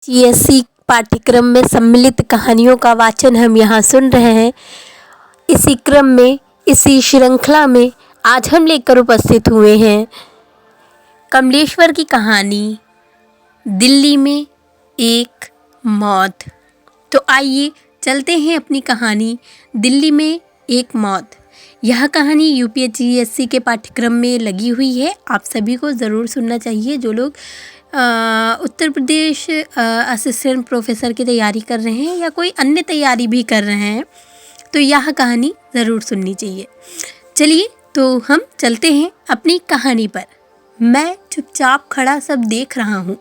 GSC पाठ्यक्रम में सम्मिलित कहानियों का वाचन हम यहाँ सुन रहे हैं। इसी क्रम में, इसी श्रृंखला में आज हम लेकर उपस्थित हुए हैं कमलेश्वर की कहानी दिल्ली में एक मौत। तो आइए चलते हैं अपनी कहानी दिल्ली में एक मौत। यह कहानी यूपीएससी के पाठ्यक्रम में लगी हुई है। आप सभी को ज़रूर सुनना चाहिए। जो लोग उत्तर प्रदेश असिस्टेंट प्रोफेसर की तैयारी कर रहे हैं या कोई अन्य तैयारी भी कर रहे हैं तो यह कहानी ज़रूर सुननी चाहिए। चलिए तो हम चलते हैं अपनी कहानी पर। मैं चुपचाप खड़ा सब देख रहा हूँ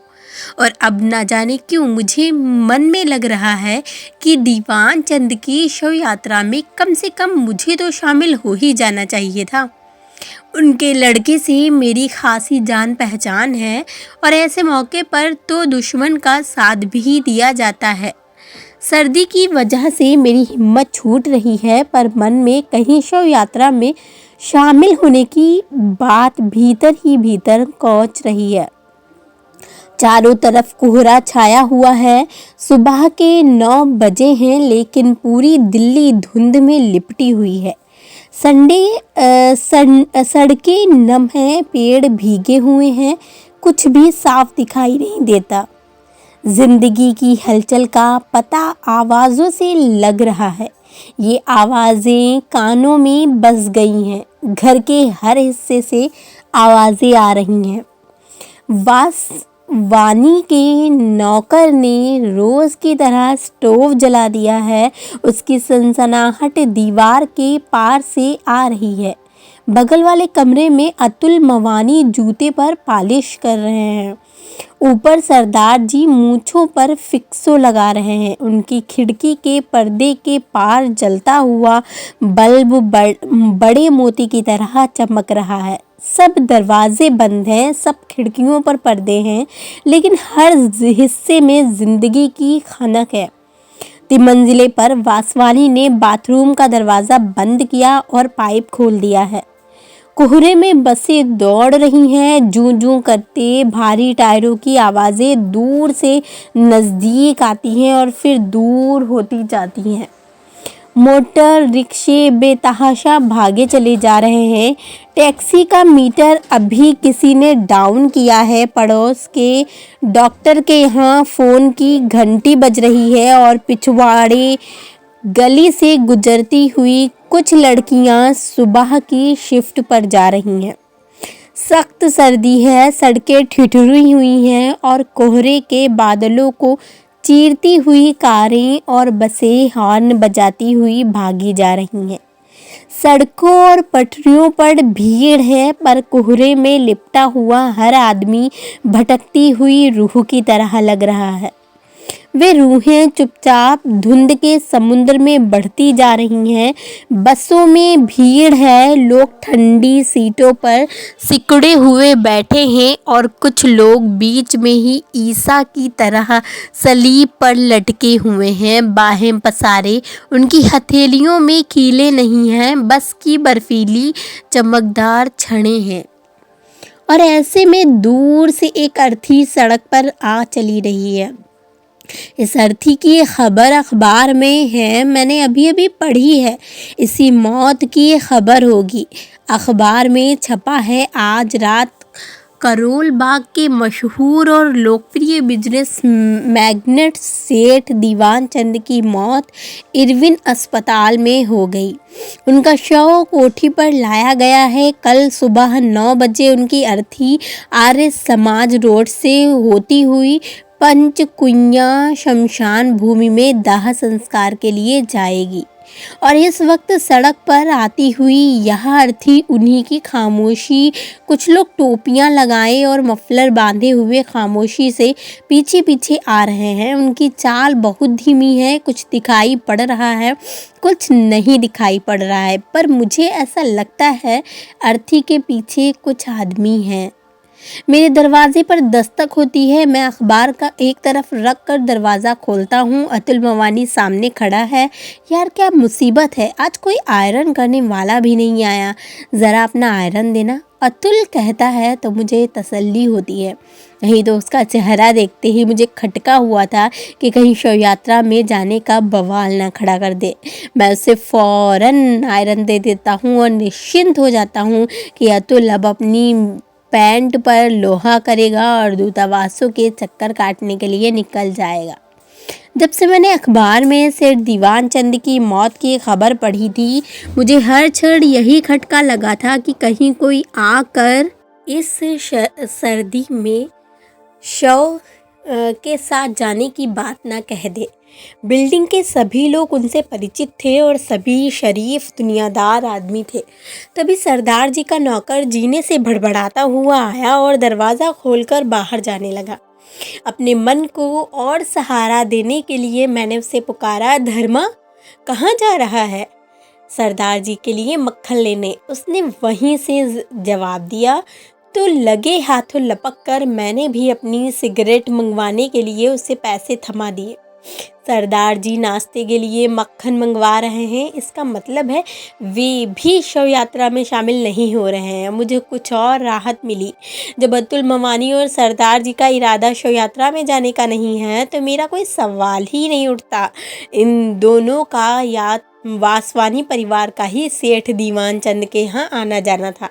और अब ना जाने क्यों मुझे मन में लग रहा है कि दीवान चंद की शव यात्रा में कम से कम मुझे तो शामिल हो ही जाना चाहिए था। उनके लड़के से मेरी खासी जान पहचान है और ऐसे मौके पर तो दुश्मन का साथ भी दिया जाता है। सर्दी की वजह से मेरी हिम्मत छूट रही है, पर मन में कहीं शव यात्रा में शामिल होने की बात भीतर ही भीतर कौच रही है। चारों तरफ कोहरा छाया हुआ है। सुबह के 9 बजे हैं, लेकिन पूरी दिल्ली धुंध में लिपटी हुई है। सड़कें नम हैं, पेड़ भीगे हुए हैं, कुछ भी साफ दिखाई नहीं देता। जिंदगी की हलचल का पता आवाज़ों से लग रहा है। ये आवाज़ें कानों में बस गई हैं। घर के हर हिस्से से आवाज़ें आ रही हैं। वानी के नौकर ने रोज की तरह स्टोव जला दिया है। उसकी सनसनाहट दीवार के पार से आ रही है। बगल वाले कमरे में अतुल मवानी जूते पर पालिश कर रहे हैं। ऊपर सरदार जी मूंछों पर फिक्सो लगा रहे हैं। उनकी खिड़की के पर्दे के पार जलता हुआ बल्ब बड़े मोती की तरह चमक रहा है। सब दरवाजे बंद हैं, सब खिड़कियों पर पर्दे हैं, लेकिन हर हिस्से में जिंदगी की खनक है। 3 मंजिले पर वासवानी ने बाथरूम का दरवाज़ा बंद किया और पाइप खोल दिया है। कोहरे में बसें दौड़ रही हैं। जूं जूं करते भारी टायरों की आवाज़ें दूर से नज़दीक आती हैं और फिर दूर होती जाती हैं। मोटर रिक्शे बेतहाशा भागे चले जा रहे हैं। टैक्सी का मीटर अभी किसी ने डाउन किया है। पड़ोस के डॉक्टर के यहाँ फ़ोन की घंटी बज रही है और पिछवाड़े गली से गुजरती हुई कुछ लड़कियां सुबह की शिफ्ट पर जा रही हैं। सख्त सर्दी है, सड़कें ठिठुरी हुई हैं और कोहरे के बादलों को चीरती हुई कारें और बसें हॉर्न बजाती हुई भागी जा रही हैं। सड़कों और पटरियों पर भीड़ है, पर कोहरे में लिपटा हुआ हर आदमी भटकती हुई रूह की तरह लग रहा है। वे रूहें चुपचाप धुंध के समुद्र में बढ़ती जा रही हैं। बसों में भीड़ है, लोग ठंडी सीटों पर सिकुड़े हुए बैठे हैं और कुछ लोग बीच में ही ईसा की तरह सलीब पर लटके हुए हैं, बाहें पसारे। उनकी हथेलियों में कीले नहीं हैं, बस की बर्फीली चमकदार छड़ें हैं। और ऐसे में दूर से एक अर्थी सड़क पर आ चली रही है। इस अर्थी की खबर अखबार में है, मैंने अभी अभी पढ़ी है। इसी मौत की खबर होगी। अखबार में छपा है आज रात करोल बाग के मशहूर और लोकप्रिय बिजनेस मैग्नेट सेठ दीवान चंद की मौत इरविन अस्पताल में हो गई। उनका शव कोठी पर लाया गया है। कल सुबह 9 बजे उनकी अर्थी आर्य समाज रोड से होती हुई पंचकुइयां शमशान भूमि में दाह संस्कार के लिए जाएगी। और इस वक्त सड़क पर आती हुई यह अर्थी उन्हीं की खामोशी। कुछ लोग टोपियां लगाए और मफलर बांधे हुए खामोशी से पीछे पीछे आ रहे हैं। उनकी चाल बहुत धीमी है। कुछ दिखाई पड़ रहा है, कुछ नहीं दिखाई पड़ रहा है, पर मुझे ऐसा लगता है अर्थी के पीछे कुछ आदमी हैं। मेरे दरवाजे पर दस्तक होती है। मैं अखबार का एक तरफ रख कर दरवाज़ा खोलता हूँ। अतुल मवानी सामने खड़ा है। यार क्या मुसीबत है, आज कोई आयरन करने वाला भी नहीं आया, ज़रा अपना आयरन देना, अतुल कहता है तो मुझे तसल्ली होती है। नहीं तो उसका चेहरा देखते ही मुझे खटका हुआ था कि कहीं शव यात्रा में जाने का बवाल ना खड़ा कर दे। मैं उसे फ़ौरन आयरन दे देता हूँ और निश्चिंत हो जाता हूँ कि अतुल अब अपनी पैंट पर लोहा करेगा और दूतावासों के चक्कर काटने के लिए निकल जाएगा। जब से मैंने अखबार में सेठ दीवान चंद की मौत की खबर पढ़ी थी, मुझे हर क्षण यही खटका लगा था कि कहीं कोई आकर इस सर्दी में शव के साथ जाने की बात ना कह दे। बिल्डिंग के सभी लोग उनसे परिचित थे और सभी शरीफ दुनियादार आदमी थे। तभी सरदार जी का नौकर जीने से भड़बड़ाता हुआ आया और दरवाज़ा खोलकर बाहर जाने लगा। अपने मन को और सहारा देने के लिए मैंने उसे पुकारा, धर्मा कहाँ जा रहा है? सरदार जी के लिए मक्खन लेने, उसने वहीं से जवाब दिया। तो लगे हाथों लपक कर मैंने भी अपनी सिगरेट मंगवाने के लिए उसे पैसे थमा दिए। सरदार जी नाश्ते के लिए मक्खन मंगवा रहे हैं, इसका मतलब है वे भी शव यात्रा में शामिल नहीं हो रहे हैं। मुझे कुछ और राहत मिली। जब अतुल मवानी और सरदार जी का इरादा शव यात्रा में जाने का नहीं है तो मेरा कोई सवाल ही नहीं उठता। इन दोनों का या वासवानी परिवार का ही सेठ दीवान चंद के यहाँ आना जाना था।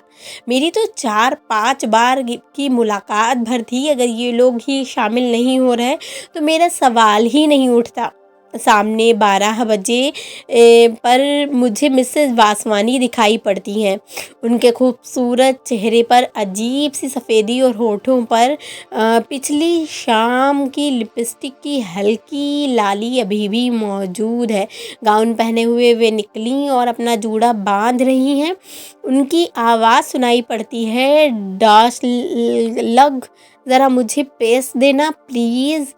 मेरी तो 4-5 बार की मुलाकात भर थी। अगर ये लोग ही शामिल नहीं हो रहे तो मेरा सवाल ही नहीं उठता। सामने 12 बजे पर मुझे मिसेस वासवानी दिखाई पड़ती हैं। उनके खूबसूरत चेहरे पर अजीब सी सफ़ेदी और होठों पर पिछली शाम की लिपस्टिक की हल्की लाली अभी भी मौजूद है। गाउन पहने हुए वे निकली और अपना जूड़ा बांध रही हैं। उनकी आवाज़ सुनाई पड़ती है, डाश लग ज़रा मुझे पेश देना प्लीज़।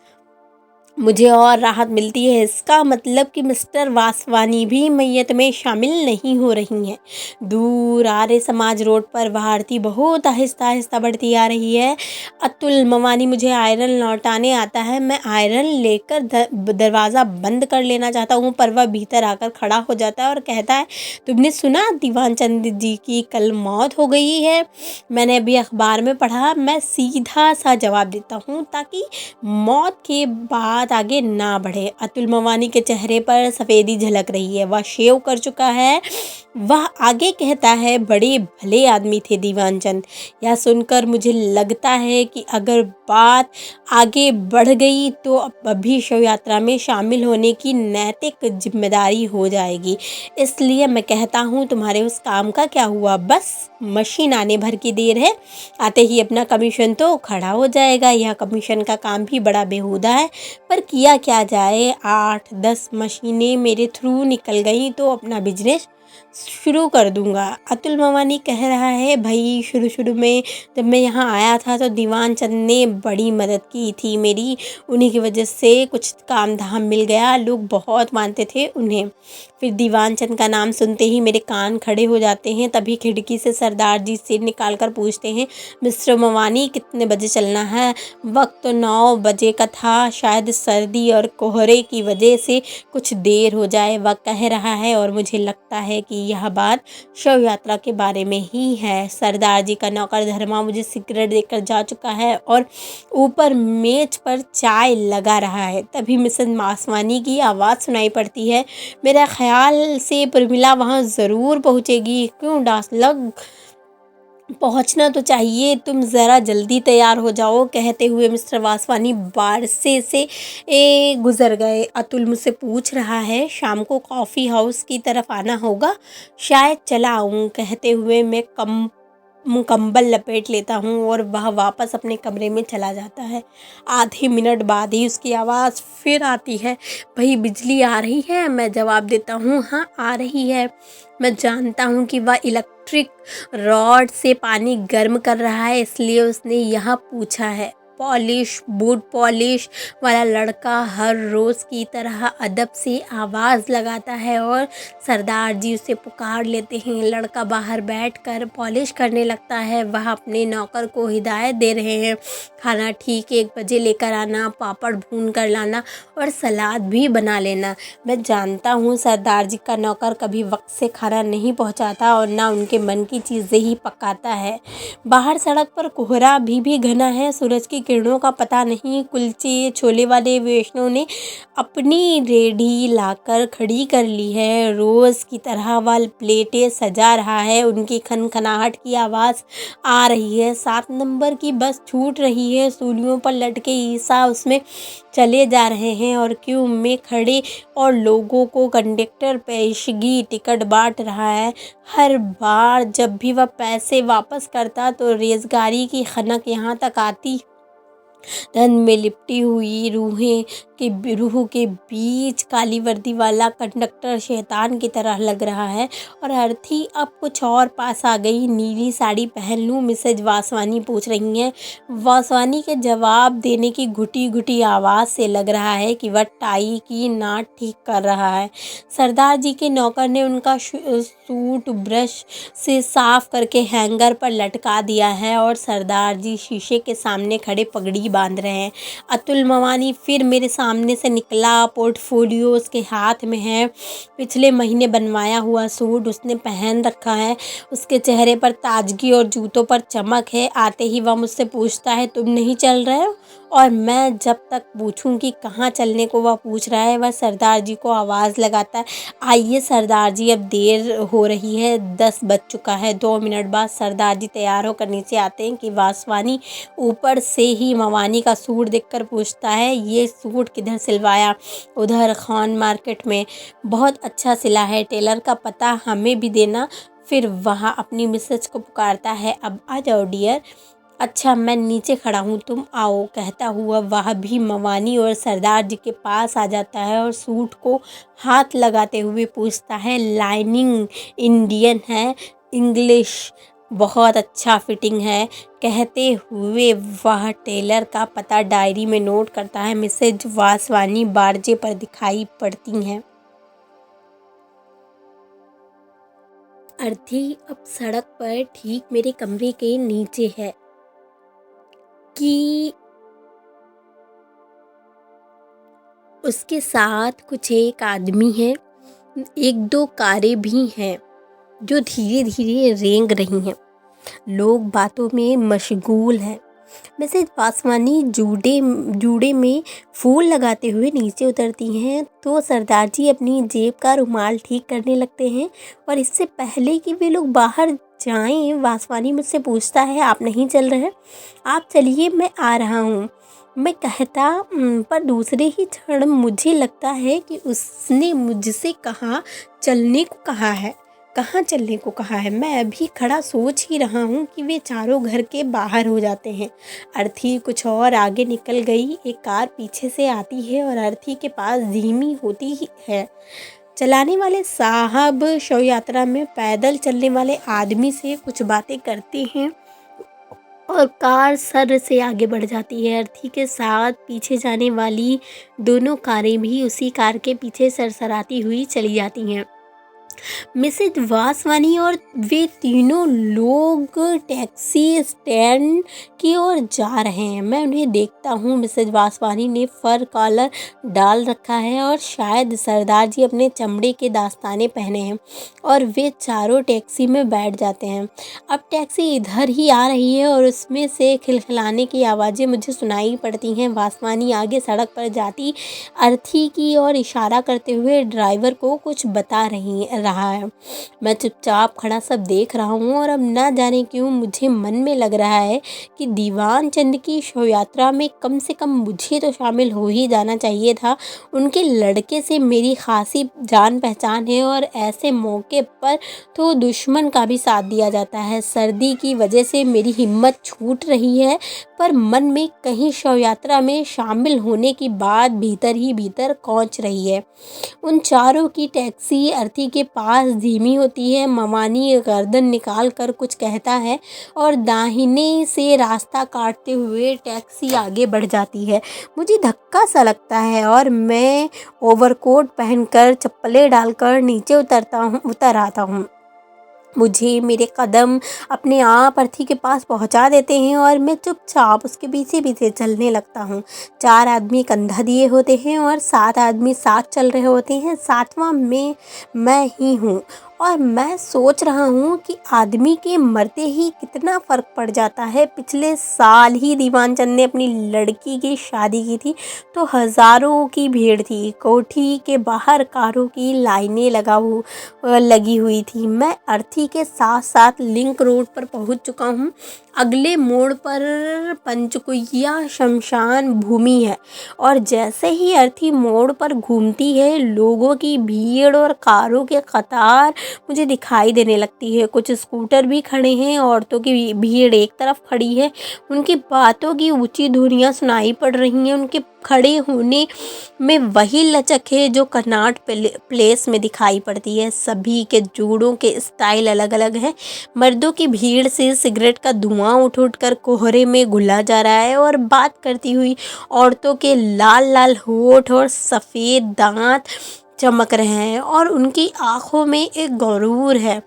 मुझे और राहत मिलती है। इसका मतलब कि मिस्टर वासवानी भी मैयत में शामिल नहीं हो रही हैं। दूर आर्य समाज रोड पर वह आरती बहुत आहिस्ता आहिस्ता बढ़ती आ रही है। अतुल मवानी मुझे आयरन लौटाने आता है। मैं आयरन लेकर दरवाज़ा बंद कर लेना चाहता हूँ पर वह भीतर आकर खड़ा हो जाता है और कहता है, तुमने सुना दीवान चंद जी की कल मौत हो गई है? मैंने अभी अखबार में पढ़ा। मैं सीधा सा जवाब देता हूँ ताकि मौत के बाद आगे ना बढ़े। अतुल मवानी के चेहरे पर सफ़ेदी झलक रही है। वह शेव कर चुका है। वह आगे कहता है, बड़े भले आदमी थे दीवान चंद। यह सुनकर मुझे लगता है कि अगर बात आगे बढ़ गई तो अभी शव यात्रा में शामिल होने की नैतिक जिम्मेदारी हो जाएगी। इसलिए मैं कहता हूँ, तुम्हारे उस काम का क्या हुआ? बस मशीन आने भर की देर है, आते ही अपना कमीशन तो खड़ा हो जाएगा। यह कमीशन का काम भी बड़ा बेहुदा है पर किया क्या जाए। 8-10 मशीनें मेरे थ्रू निकल गई तो अपना बिजनेस शुरू कर दूंगा। अतुल मवानी कह रहा है, भाई शुरू में जब मैं यहाँ आया था तो दीवान चंद ने बड़ी मदद की थी मेरी। उन्हीं की वजह से कुछ काम धाम मिल गया। लोग बहुत मानते थे उन्हें। फिर दीवान चंद का नाम सुनते ही मेरे कान खड़े हो जाते हैं। तभी खिड़की से सरदार जी सिर निकाल कर पूछते हैं, मिस्टर मवानी कितने बजे चलना है? वक्त तो 9 बजे का था। शायद सर्दी और कोहरे की वजह से कुछ देर हो जाए, वह कह रहा है। और मुझे लगता है कि यह बात शव यात्रा के बारे में ही है। सरदार जी का नौकर धर्मा मुझे सिगरेट देकर जा चुका है और ऊपर मेज पर चाय लगा रहा है। तभी मिसेस वासवानी की आवाज़ सुनाई पड़ती है, मेरा ख्याल से प्रमिला वहाँ ज़रूर पहुँचेगी। क्यों डासलग, पहुंचना तो चाहिए, तुम ज़रा जल्दी तैयार हो जाओ। कहते हुए मिस्टर वासवानी बारसे से गुज़र गए। अतुल मुझसे पूछ रहा है, शाम को कॉफ़ी हाउस की तरफ आना होगा? शायद चला आऊँ। कहते हुए मैं कंबल लपेट लेता हूँ और वह वापस अपने कमरे में चला जाता है। आधे मिनट बाद ही उसकी आवाज़ फिर आती है, भाई बिजली आ रही है? मैं जवाब देता हूँ, हाँ आ रही है। मैं जानता हूँ कि वह इलेक्ट्रिक रॉड से पानी गर्म कर रहा है, इसलिए उसने यहाँ पूछा है। पॉलिश बूट पॉलिश वाला लड़का हर रोज़ की तरह अदब से आवाज़ लगाता है और सरदार जी उसे पुकार लेते हैं। लड़का बाहर बैठकर पॉलिश करने लगता है। वह अपने नौकर को हिदायत दे रहे हैं, खाना ठीक 1 बजे लेकर आना, पापड़ भून कर लाना और सलाद भी बना लेना। मैं जानता हूँ सरदार जी का नौकर कभी वक्त से खाना नहीं पहुँचाता और ना उनके मन की चीज़ें ही पकाता है। बाहर सड़क पर कोहरा भी घना है, सूरज की किरणों का पता नहीं। कुलचे छोले वाले वैष्णव ने अपनी रेडी लाकर खड़ी कर ली है। रोज़ की तरह वह प्लेटें सजा रहा है। उनकी खनखनाहट की आवाज़ आ रही है। 7 नंबर की बस छूट रही है। सूलियों पर लटके ईसा उसमें चले जा रहे हैं और क्यू में खड़े और लोगों को कंडक्टर पेशगी टिकट बांट रहा है। हर बार जब भी वह पैसे वापस करता तो रेज़गाड़ी की खनक यहाँ तक आती। धन में लिपटी हुई रूह के बीच काली वर्दी वाला कंडक्टर शैतान की तरह लग रहा है। और अर्थी अब कुछ और पास आ गई। नीली साड़ी पहन लूँ, मिसेज वासवानी पूछ रही हैं। वासवानी के जवाब देने की घुटी घुटी आवाज़ से लग रहा है कि वह टाई की नाट ठीक कर रहा है। सरदार जी के नौकर ने उनका सूट ब्रश से साफ करके हैंगर पर लटका दिया है और सरदार जी शीशे के सामने खड़े पगड़ी बांध रहे हैं। अतुल मवानी फिर मेरे सामने से निकला। पोर्टफोलियो उसके हाथ में है। पिछले महीने बनवाया हुआ सूट उसने पहन रखा है। उसके चेहरे पर ताजगी और जूतों पर चमक है। आते ही वह मुझसे पूछता है, तुम नहीं चल रहे हो? और मैं जब तक पूछूं कि कहाँ चलने को वह पूछ रहा है, वह सरदार जी को आवाज़ लगाता है, आइए सरदार जी, अब देर हो रही है, 10 बज चुका है। 2 मिनट बाद सरदार जी तैयार होकर नीचे आते हैं कि वासवानी ऊपर से ही मवानी का सूट देखकर पूछता है, ये सूट किधर सिलवाया? उधर खान मार्केट में। बहुत अच्छा सिला है, टेलर का पता हमें भी देना। फिर वहाँ अपनी मिसेज को पुकारता है, अब आ जाओ डियर। अच्छा मैं नीचे खड़ा हूँ, तुम आओ, कहता हुआ वह भी मवानी और सरदार जी के पास आ जाता है और सूट को हाथ लगाते हुए पूछता है, लाइनिंग इंडियन है, इंग्लिश बहुत अच्छा फिटिंग है। कहते हुए वह टेलर का पता डायरी में नोट करता है। मिसेज वासवानी बारजे पर दिखाई पड़ती हैं। अर्थी अब सड़क पर ठीक मेरे कमरे के नीचे है कि उसके साथ कुछ एक आदमी है, 1-2 कारें भी हैं जो धीरे धीरे रेंग रही हैं। लोग बातों में मशगूल हैं। मिसेज वासवानी जूड़े में फूल लगाते हुए नीचे उतरती हैं तो सरदार जी अपनी जेब का रुमाल ठीक करने लगते हैं। और इससे पहले कि वे लोग बाहर जाएं, वासवानी मुझसे पूछता है, आप नहीं चल रहे? आप चलिए, मैं आ रहा हूँ, मैं कहता। पर दूसरे ही क्षण मुझे लगता है कि उसने मुझसे कहाँ चलने को कहा है। मैं अभी खड़ा सोच ही रहा हूँ कि वे चारों घर के बाहर हो जाते हैं। अर्थी कुछ और आगे निकल गई। एक कार पीछे से आती है और अर्थी के पास धीमी होती ही है। चलाने वाले साहब शव यात्रा में पैदल चलने वाले आदमी से कुछ बातें करते हैं और कार सर से आगे बढ़ जाती है। अर्थी के साथ पीछे जाने वाली दोनों कारें भी उसी कार के पीछे सरसराती हुई चली जाती हैं। मिसेज वासवानी और वे तीनों लोग टैक्सी स्टैंड की ओर जा रहे हैं। मैं उन्हें देखता हूँ। मिसेज वासवानी ने फर कॉलर डाल रखा है और शायद सरदार जी अपने चमड़े के दास्ताने पहने हैं और वे चारों टैक्सी में बैठ जाते हैं। अब टैक्सी इधर ही आ रही है और उसमें से खिलखिलाने की आवाज़ें मुझे सुनाई पड़ती हैं। वासवानी आगे सड़क पर जाती अर्थी की ओर इशारा करते हुए ड्राइवर को कुछ बता रहा है। मैं चुपचाप खड़ा सब देख रहा हूँ और अब ना जाने क्यों मुझे मन में लग रहा है कि दीवान चंद की शव यात्रा में कम से कम मुझे तो शामिल हो ही जाना चाहिए था। उनके लड़के से मेरी खासी जान पहचान है और ऐसे मौके पर तो दुश्मन का भी साथ दिया जाता है। सर्दी की वजह से मेरी हिम्मत छूट रही है, पर मन में कहीं शव यात्रा में शामिल होने की बात भीतर ही भीतर कौंच रही है। उन चारों की टैक्सी अर्थी के पास धीमी होती है। मवानी गर्दन निकाल कर कुछ कहता है और दाहिने से रास्ता काटते हुए टैक्सी आगे बढ़ जाती है। मुझे धक्का सा लगता है और मैं ओवरकोट पहनकर चप्पलें डालकर नीचे उतर आता हूँ। मुझे मेरे कदम अपने आप अर्थी के पास पहुंचा देते हैं और मैं चुपचाप उसके पीछे पीछे चलने लगता हूँ। 4 आदमी कंधा दिए होते हैं और 7 आदमी साथ चल रहे होते हैं। 7वां मैं ही हूँ और मैं सोच रहा हूँ कि आदमी के मरते ही कितना फ़र्क पड़ जाता है। पिछले साल ही दीवान चंद ने अपनी लड़की की शादी की थी तो हज़ारों की भीड़ थी। कोठी के बाहर कारों की लाइनें लगी हुई थी। मैं अर्थी के साथ साथ लिंक रोड पर पहुंच चुका हूं। अगले मोड़ पर पंचकुइया शमशान भूमि है और जैसे ही अर्थी मोड़ पर घूमती है लोगों की भीड़ और कारों के कतार मुझे दिखाई देने लगती है। कुछ स्कूटर भी खड़े हैं। औरतों की भीड़ एक तरफ खड़ी है। उनकी बातों की ऊंची धुनियाँ सुनाई पड़ रही हैं। उनके खड़े होने में वही लचक है जो कनॉट प्लेस में दिखाई पड़ती है। सभी के जूड़ों के स्टाइल अलग अलग है। मर्दों की भीड़ से सिगरेट का धुआं उठ उठ कर कोहरे में घुला जा रहा है और बात करती हुई औरतों के लाल लाल होठ और सफ़ेद दांत चमक रहे हैं और उनकी आंखों में एक गुरूर है।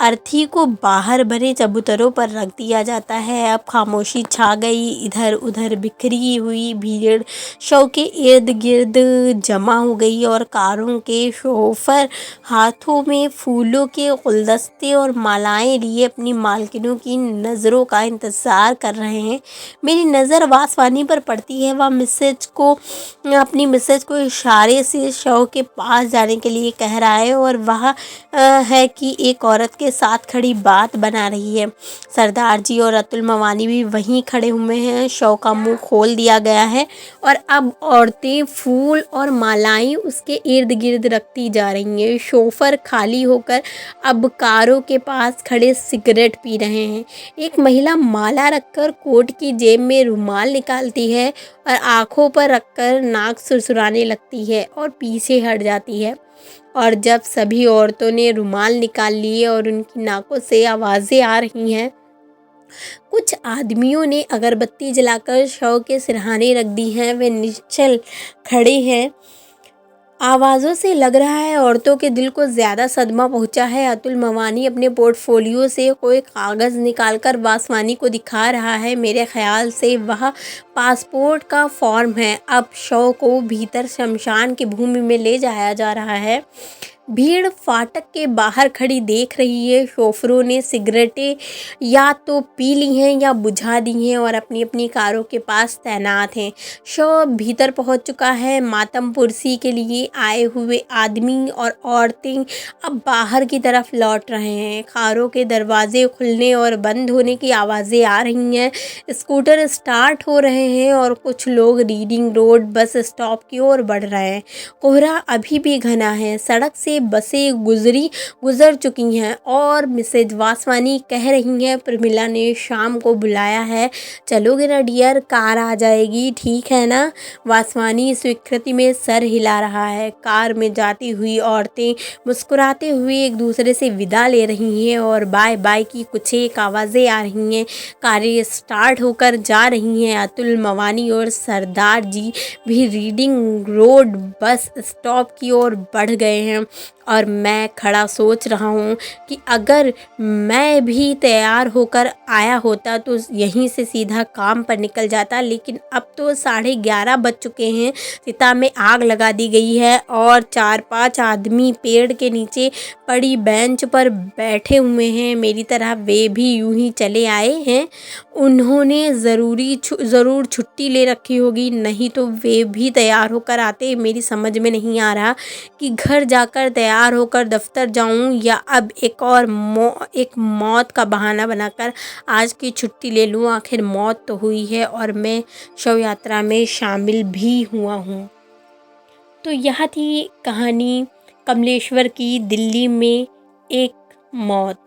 अर्थी को बाहर भरे चबूतरों पर रख दिया जाता है। अब खामोशी छा गई। इधर उधर बिखरी हुई भीड़ शव के इर्द गिर्द जमा हो गई और कारों के शोफर हाथों में फूलों के गुलदस्ते और मालाएं लिए अपनी मालकिनों की नज़रों का इंतज़ार कर रहे हैं। मेरी नज़र वासवानी पर पड़ती है। वह अपनी मिसेज को इशारे से शव के पास जाने के लिए कह रहा है और वह है कि एक औरत के साथ खड़ी बात बना रही है। सरदार जी और अतुल मवानी भी वहीं खड़े हुए हैं। शव का मुंह खोल दिया गया है और अब औरतें फूल और मालाएं उसके इर्द गिर्द रखती जा रही हैं। शोफर खाली होकर अब कारों के पास खड़े सिगरेट पी रहे हैं। एक महिला माला रखकर कोट की जेब में रुमाल निकालती है और आंखों पर रखकर नाक सुरसुराने लगती है और पीछे हट जाती है। और जब सभी औरतों ने रुमाल निकाल लिए और उनकी नाकों से आवाज़ें आ रही हैं, कुछ आदमियों ने अगरबत्ती जलाकर शव के सिरहाने रख दी हैं। वे निश्चल खड़े हैं। आवाज़ों से लग रहा है औरतों के दिल को ज़्यादा सदमा पहुंचा है। अतुल मवानी अपने पोर्टफोलियो से कोई कागज़ निकालकर वासवानी को दिखा रहा है। मेरे ख्याल से वह पासपोर्ट का फॉर्म है। अब शव को भीतर शमशान की भूमि में ले जाया जा रहा है। भीड़ फाटक के बाहर खड़ी देख रही है। शोफरों ने सिगरेटें या तो पी ली हैं या बुझा दी हैं और अपनी अपनी कारों के पास तैनात हैं। शव भीतर पहुंच चुका है। मातम पुरसी के लिए आए हुए आदमी और औरतें अब बाहर की तरफ लौट रहे हैं। कारों के दरवाजे खुलने और बंद होने की आवाज़ें आ रही हैं। स्कूटर स्टार्ट हो रहे हैं और कुछ लोग रीडिंग रोड बस स्टॉप की ओर बढ़ रहे हैं। कोहरा अभी भी घना है। सड़क से बसें गुजर चुकी हैं और मिसेज वासवानी कह रही हैं, प्रमिला ने शाम को बुलाया है, चलोगे ना डियर, कार आ जाएगी, ठीक है ना। वासवानी स्वीकृति में सर हिला रहा है। कार में जाती हुई औरतें मुस्कुराते हुए एक दूसरे से विदा ले रही हैं और बाय बाय की कुछ एक आवाज़ें आ रही हैं। कारें स्टार्ट होकर जा रही हैं। अतुल मवानी और सरदार जी भी रीडिंग रोड बस स्टॉप की ओर बढ़ गए हैं और मैं खड़ा सोच रहा हूँ कि अगर मैं भी तैयार होकर आया होता तो यहीं से सीधा काम पर निकल जाता। लेकिन अब तो 11:30 बज चुके हैं। चिता में आग लगा दी गई है और 4-5 आदमी पेड़ के नीचे पड़ी बेंच पर बैठे हुए हैं। मेरी तरह वे भी यूं ही चले आए हैं। उन्होंने ज़रूर छुट्टी ले रखी होगी, नहीं तो वे भी तैयार होकर आते। मेरी समझ में नहीं आ रहा कि घर जाकर तैयार होकर दफ्तर जाऊं या अब एक मौत का बहाना बनाकर आज की छुट्टी ले लूं। आखिर मौत तो हुई है और मैं शव यात्रा में शामिल भी हुआ हूं। तो यह थी कहानी कमलेश्वर की दिल्ली में एक मौत।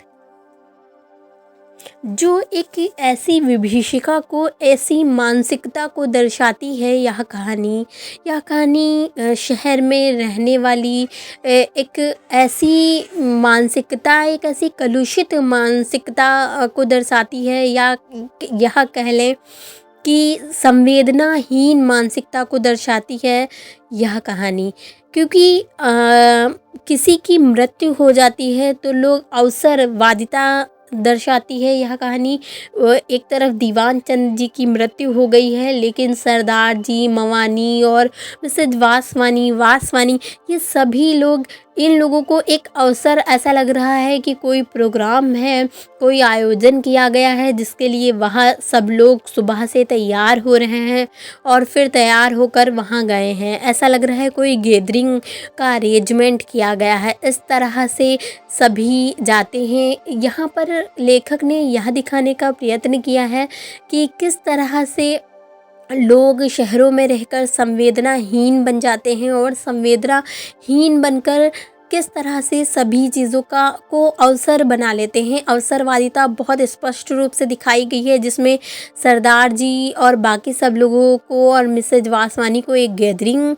जो एक ऐसी विभीषिका को, ऐसी मानसिकता को दर्शाती है यह कहानी। यह कहानी शहर में रहने वाली एक ऐसी मानसिकता, एक ऐसी कलुषित मानसिकता को दर्शाती है, या यह कह लें कि संवेदनाहीन मानसिकता को दर्शाती है यह कहानी। क्योंकि किसी की मृत्यु हो जाती है तो लोग अवसरवादिता दर्शाती है यह कहानी। एक तरफ दीवान चंद जी की मृत्यु हो गई है, लेकिन सरदार जी, मवानी और मिसेज वासवानी ये सभी लोग, इन लोगों को एक अवसर, ऐसा लग रहा है कि कोई प्रोग्राम है, कोई आयोजन किया गया है जिसके लिए वहाँ सब लोग सुबह से तैयार हो रहे हैं और फिर तैयार होकर वहाँ गए हैं। ऐसा लग रहा है कोई गैदरिंग का अरेंजमेंट किया गया है। इस तरह से सभी जाते हैं। यहाँ पर लेखक ने यह दिखाने का प्रयत्न किया है कि किस तरह से लोग शहरों में रहकर संवेदनाहीन बन जाते हैं और संवेदनाहीन बनकर किस तरह से सभी चीज़ों को अवसर बना लेते हैं। अवसरवादिता बहुत स्पष्ट रूप से दिखाई गई है, जिसमें सरदार जी और बाकी सब लोगों को और मिसेज वासवानी को एक गैदरिंग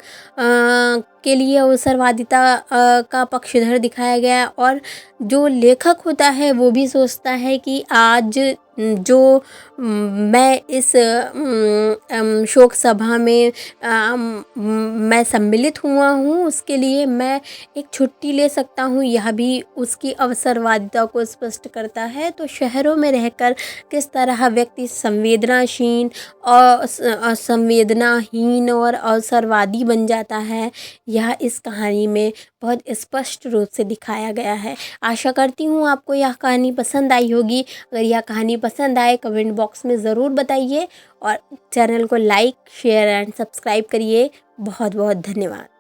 के लिए अवसरवादिता का पक्षधर दिखाया गया। और जो लेखक होता है वो भी सोचता है कि आज जो मैं इस शोक सभा में मैं सम्मिलित हुआ हूँ, उसके लिए मैं एक छुट्टी ले सकता हूँ। यह भी उसकी अवसरवादिता को स्पष्ट करता है। तो शहरों में रहकर किस तरह व्यक्ति संवेदनाशील और संवेदनाहीन और अवसरवादी बन जाता है, यह इस कहानी में बहुत स्पष्ट रूप से दिखाया गया है। आशा करती हूँ आपको यह कहानी पसंद आई होगी। अगर यह कहानी पसंद आए कमेंट बॉक्स में ज़रूर बताइए और चैनल को लाइक, शेयर एंड सब्सक्राइब करिए। बहुत बहुत धन्यवाद।